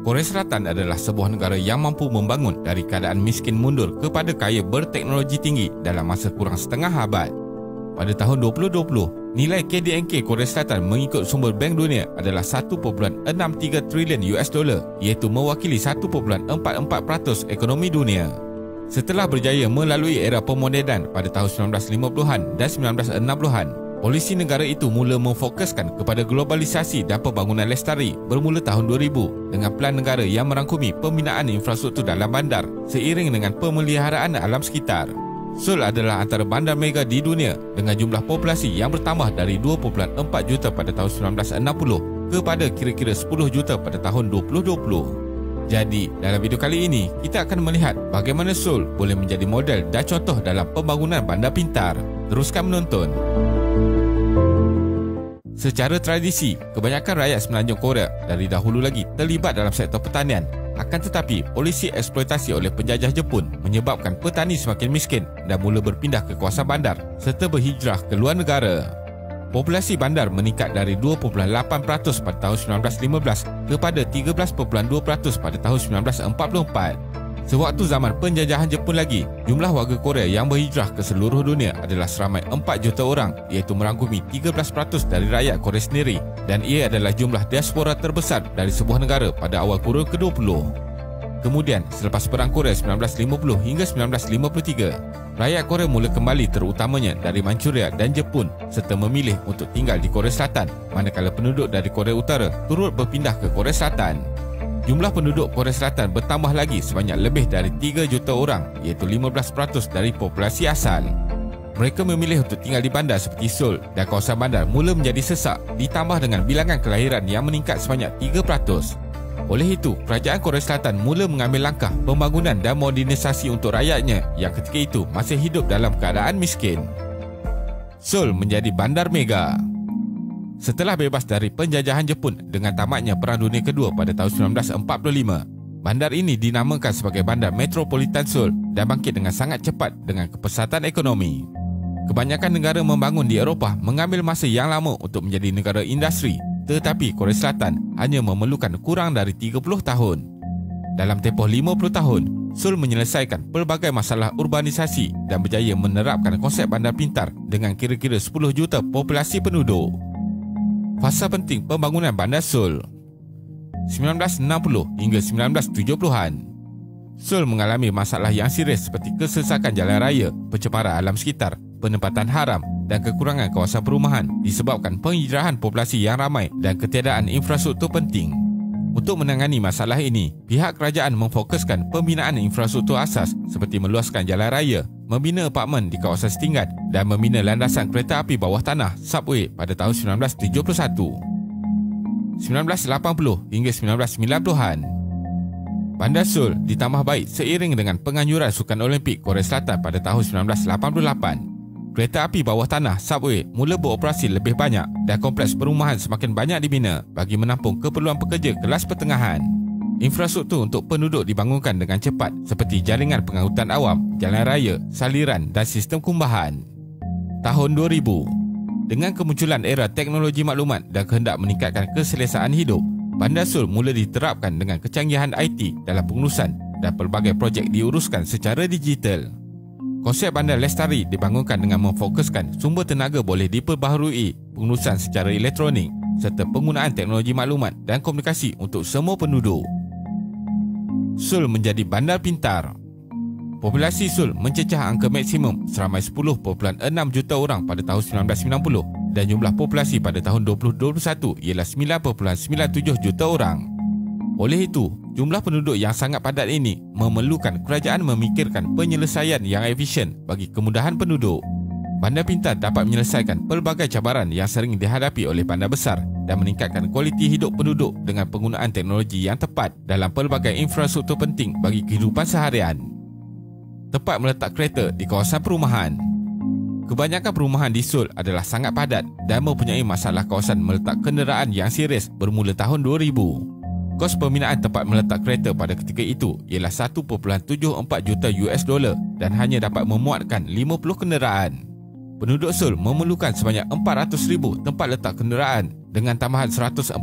Korea Selatan adalah sebuah negara yang mampu membangun dari keadaan miskin mundur kepada kaya berteknologi tinggi dalam masa kurang setengah abad. Pada tahun 2020, nilai KDNK Korea Selatan mengikut sumber Bank Dunia adalah 1.63 trilion US dollar, iaitu mewakili 1.44% ekonomi dunia. Setelah berjaya melalui era pemodenan pada tahun 1950-an dan 1960-an, polisi negara itu mula memfokuskan kepada globalisasi dan pembangunan lestari bermula tahun 2000 dengan pelan negara yang merangkumi pembinaan infrastruktur dalam bandar seiring dengan pemeliharaan alam sekitar. Seoul adalah antara bandar mega di dunia dengan jumlah populasi yang bertambah dari 2.4 juta pada tahun 1960 kepada kira-kira 10 juta pada tahun 2020. Jadi, dalam video kali ini, kita akan melihat bagaimana Seoul boleh menjadi model dan contoh dalam pembangunan bandar pintar. Teruskan menonton. Secara tradisi, kebanyakan rakyat semenanjung Korea dari dahulu lagi terlibat dalam sektor pertanian. Akan tetapi, polisi eksploitasi oleh penjajah Jepun menyebabkan petani semakin miskin dan mula berpindah ke kawasan bandar serta berhijrah ke luar negara. Populasi bandar meningkat dari 2.8% pada tahun 1915 kepada 13.2% pada tahun 1944. Sewaktu zaman penjajahan Jepun lagi, jumlah warga Korea yang berhijrah ke seluruh dunia adalah seramai 4 juta orang, iaitu merangkumi 13% dari rakyat Korea sendiri, dan ia adalah jumlah diaspora terbesar dari sebuah negara pada awal kurun ke-20. Kemudian, selepas Perang Korea 1950 hingga 1953, rakyat Korea mula kembali terutamanya dari Manchuria dan Jepun serta memilih untuk tinggal di Korea Selatan, manakala penduduk dari Korea Utara turut berpindah ke Korea Selatan. Jumlah penduduk Korea Selatan bertambah lagi sebanyak lebih dari 3 juta orang, iaitu 15% dari populasi asal. Mereka memilih untuk tinggal di bandar seperti Seoul dan kawasan bandar mula menjadi sesak ditambah dengan bilangan kelahiran yang meningkat sebanyak 3%. Oleh itu, kerajaan Korea Selatan mula mengambil langkah pembangunan dan modernisasi untuk rakyatnya yang ketika itu masih hidup dalam keadaan miskin. Seoul menjadi bandar mega. Setelah bebas dari penjajahan Jepun dengan tamatnya Perang Dunia Kedua pada tahun 1945, bandar ini dinamakan sebagai Bandar Metropolitan Seoul dan bangkit dengan sangat cepat dengan kepesatan ekonomi. Kebanyakan negara membangun di Eropah mengambil masa yang lama untuk menjadi negara industri, tetapi Korea Selatan hanya memerlukan kurang dari 30 tahun. Dalam tempoh 50 tahun, Seoul menyelesaikan pelbagai masalah urbanisasi dan berjaya menerapkan konsep bandar pintar dengan kira-kira 10 juta populasi penduduk. Fasa penting pembangunan bandar Seoul 1960 hingga 1970-an. Seoul mengalami masalah yang serius seperti kesesakan jalan raya, pencemaran alam sekitar, penempatan haram dan kekurangan kawasan perumahan disebabkan penghijrahan populasi yang ramai dan ketiadaan infrastruktur penting. Untuk menangani masalah ini, pihak kerajaan memfokuskan pembinaan infrastruktur asas seperti meluaskan jalan raya, membina apartmen di kawasan setingkat dan membina landasan kereta api bawah tanah subway pada tahun 1971. 1980 hingga 1990-an. Bandar Seoul ditambah baik seiring dengan penganjuran Sukan Olimpik Korea Selatan pada tahun 1988. Kereta api bawah tanah subway mula beroperasi lebih banyak dan kompleks perumahan semakin banyak dibina bagi menampung keperluan pekerja kelas pertengahan. Infrastruktur untuk penduduk dibangunkan dengan cepat seperti jaringan pengangkutan awam, jalan raya, saliran dan sistem kumbahan. Tahun 2000, dengan kemunculan era teknologi maklumat dan kehendak meningkatkan keselesaan hidup, Bandar Seoul mula diterapkan dengan kecanggihan IT dalam pengurusan dan pelbagai projek diuruskan secara digital. Konsep bandar lestari dibangunkan dengan memfokuskan sumber tenaga boleh diperbaharui, pengurusan secara elektronik serta penggunaan teknologi maklumat dan komunikasi untuk semua penduduk. Seoul menjadi bandar pintar. Populasi Seoul mencecah angka maksimum seramai 10.6 juta orang pada tahun 1990 dan jumlah populasi pada tahun 2021 ialah 9.97 juta orang. Oleh itu, jumlah penduduk yang sangat padat ini memerlukan kerajaan memikirkan penyelesaian yang efisien bagi kemudahan penduduk. Bandar pintar dapat menyelesaikan pelbagai cabaran yang sering dihadapi oleh bandar besar dan meningkatkan kualiti hidup penduduk dengan penggunaan teknologi yang tepat dalam pelbagai infrastruktur penting bagi kehidupan seharian. Tepat meletak kereta di kawasan perumahan. Kebanyakan perumahan di Seoul adalah sangat padat dan mempunyai masalah kawasan meletak kenderaan yang serius bermula tahun 2000. Kos pembinaan tempat meletak kereta pada ketika itu ialah 1.74 juta US dollar dan hanya dapat memuatkan 50 kenderaan. Penduduk Seoul memerlukan sebanyak 400,000 tempat letak kenderaan Dengan tambahan 140,000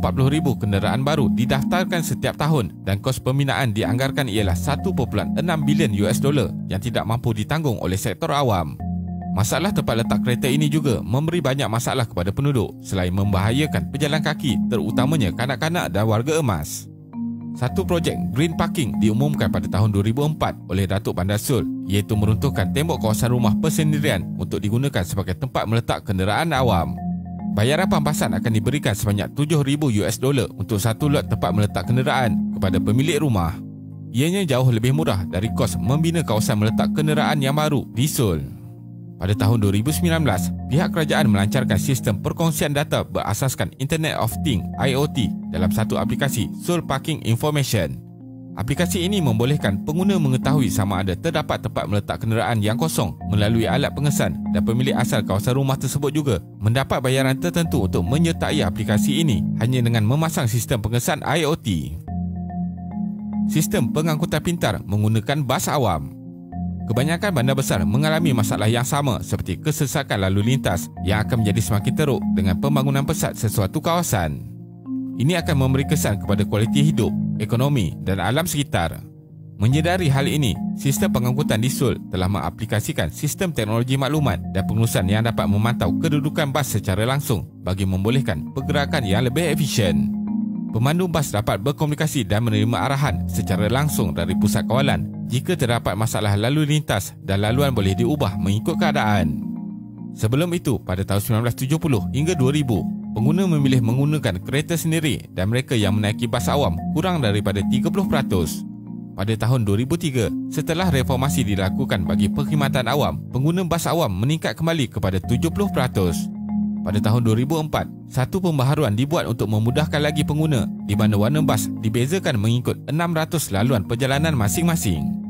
kenderaan baru didaftarkan setiap tahun dan kos pembinaan dianggarkan ialah 1.6 bilion US dollar yang tidak mampu ditanggung oleh sektor awam. Masalah tempat letak kereta ini juga memberi banyak masalah kepada penduduk selain membahayakan pejalan kaki, terutamanya kanak-kanak dan warga emas. Satu projek Green Parking diumumkan pada tahun 2004 oleh Datuk Bandar Sul, iaitu meruntuhkan tembok kawasan rumah persendirian untuk digunakan sebagai tempat meletak kenderaan awam. Bayaran pampasan akan diberikan sebanyak 7,000 US dollar untuk satu lot tempat meletak kenderaan kepada pemilik rumah. Ianya jauh lebih murah dari kos membina kawasan meletak kenderaan yang baru di Seoul. Pada tahun 2019, pihak kerajaan melancarkan sistem perkongsian data berasaskan Internet of Things (IoT) dalam satu aplikasi Seoul Parking Information. Aplikasi ini membolehkan pengguna mengetahui sama ada terdapat tempat meletak kenderaan yang kosong melalui alat pengesan, dan pemilik asal kawasan rumah tersebut juga mendapat bayaran tertentu untuk menyertai aplikasi ini hanya dengan memasang sistem pengesan IoT. Sistem pengangkutan pintar menggunakan bas awam. Kebanyakan bandar besar mengalami masalah yang sama seperti kesesakan lalu lintas yang akan menjadi semakin teruk dengan pembangunan pesat sesuatu kawasan. Ini akan memberi kesan kepada kualiti hidup, ekonomi dan alam sekitar. Menyedari hal ini, sistem pengangkutan di Seoul telah mengaplikasikan sistem teknologi maklumat dan pengurusan yang dapat memantau kedudukan bas secara langsung bagi membolehkan pergerakan yang lebih efisien. Pemandu bas dapat berkomunikasi dan menerima arahan secara langsung dari pusat kawalan jika terdapat masalah lalu lintas, dan laluan boleh diubah mengikut keadaan. Sebelum itu, pada tahun 1970 hingga 2000, pengguna memilih menggunakan kereta sendiri dan mereka yang menaiki bas awam kurang daripada 30%. Pada tahun 2003, setelah reformasi dilakukan bagi perkhidmatan awam, pengguna bas awam meningkat kembali kepada 70%. Pada tahun 2004, satu pembaharuan dibuat untuk memudahkan lagi pengguna di mana warna bas dibezakan mengikut 600 laluan perjalanan masing-masing.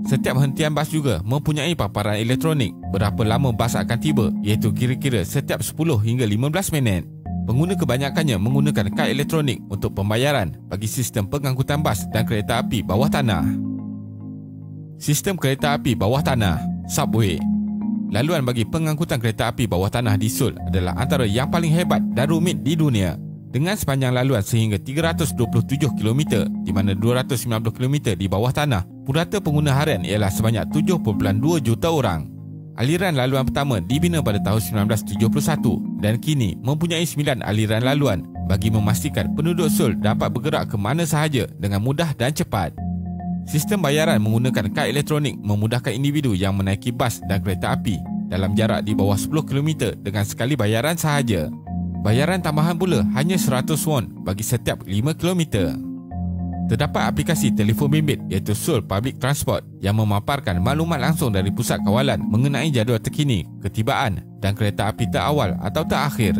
Setiap hentian bas juga mempunyai paparan elektronik berapa lama bas akan tiba, iaitu kira-kira setiap 10 hingga 15 minit. Pengguna kebanyakannya menggunakan kad elektronik untuk pembayaran bagi sistem pengangkutan bas dan kereta api bawah tanah. Sistem kereta api bawah tanah, subway. Laluan bagi pengangkutan kereta api bawah tanah di Seoul adalah antara yang paling hebat dan rumit di dunia. Dengan sepanjang laluan sehingga 327 km, di mana 290 km di bawah tanah, purata pengguna harian ialah sebanyak 7.2 juta orang. Aliran laluan pertama dibina pada tahun 1971 dan kini mempunyai 9 aliran laluan bagi memastikan penduduk Seoul dapat bergerak ke mana sahaja dengan mudah dan cepat. Sistem bayaran menggunakan kad elektronik memudahkan individu yang menaiki bas dan kereta api dalam jarak di bawah 10 km dengan sekali bayaran sahaja. Bayaran tambahan pula hanya 100 won bagi setiap 5 km. Terdapat aplikasi telefon bimbit iaitu Seoul Public Transport yang memaparkan maklumat langsung dari pusat kawalan mengenai jadual terkini, ketibaan dan kereta api terawal atau terakhir.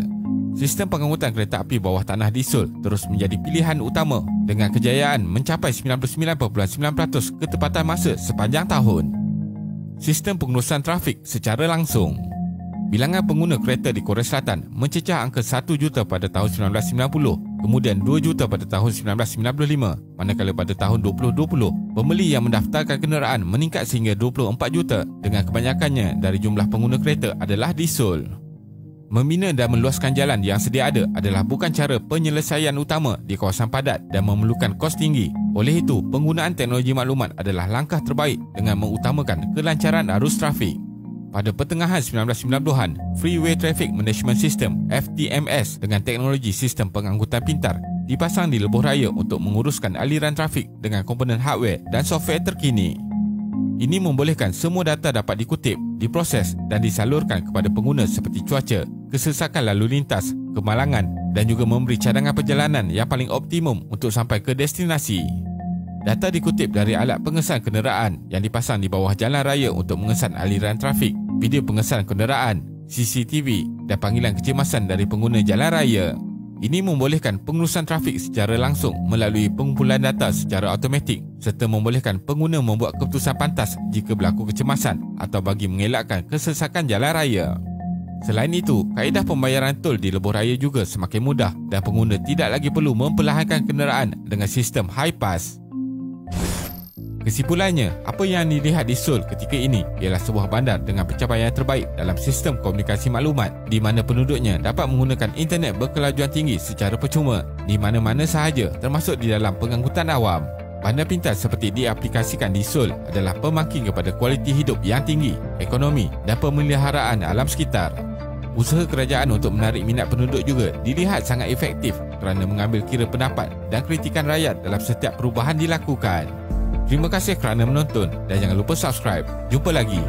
Sistem pengangkutan kereta api bawah tanah di Seoul terus menjadi pilihan utama dengan kejayaan mencapai 99.9% ketepatan masa sepanjang tahun. Sistem pengurusan trafik secara langsung. Bilangan pengguna kereta di Korea Selatan mencecah angka 1 juta pada tahun 1990, kemudian 2 juta pada tahun 1995, manakala pada tahun 2020, pembeli yang mendaftarkan kenderaan meningkat sehingga 24 juta dengan kebanyakannya dari jumlah pengguna kereta adalah di Seoul. Membina dan meluaskan jalan yang sedia ada adalah bukan cara penyelesaian utama di kawasan padat dan memerlukan kos tinggi. Oleh itu, penggunaan teknologi maklumat adalah langkah terbaik dengan mengutamakan kelancaran arus trafik. Pada pertengahan 1990-an, Freeway Traffic Management System (FTMS) dengan teknologi sistem pengangkutan pintar dipasang di lebuh raya untuk menguruskan aliran trafik dengan komponen hardware dan software terkini. Ini membolehkan semua data dapat dikutip, diproses dan disalurkan kepada pengguna seperti cuaca, kesesakan lalu lintas, kemalangan dan juga memberi cadangan perjalanan yang paling optimum untuk sampai ke destinasi. Data dikutip dari alat pengesan kenderaan yang dipasang di bawah jalan raya untuk mengesan aliran trafik, video pengesan kenderaan, CCTV dan panggilan kecemasan dari pengguna jalan raya. Ini membolehkan pengurusan trafik secara langsung melalui pengumpulan data secara automatik serta membolehkan pengguna membuat keputusan pantas jika berlaku kecemasan atau bagi mengelakkan kesesakan jalan raya. Selain itu, kaedah pembayaran tol di lebuh raya juga semakin mudah dan pengguna tidak lagi perlu memperlahankan kenderaan dengan sistem high pass. Kesimpulannya, apa yang dilihat di Seoul ketika ini ialah sebuah bandar dengan pencapaian terbaik dalam sistem komunikasi maklumat di mana penduduknya dapat menggunakan internet berkelajuan tinggi secara percuma di mana-mana sahaja termasuk di dalam pengangkutan awam. Bandar pintar seperti diaplikasikan di Seoul adalah pemakin kepada kualiti hidup yang tinggi, ekonomi dan pemeliharaan alam sekitar. Usaha kerajaan untuk menarik minat penduduk juga dilihat sangat efektif kerana mengambil kira pendapat dan kritikan rakyat dalam setiap perubahan dilakukan. Terima kasih kerana menonton dan jangan lupa subscribe. Jumpa lagi.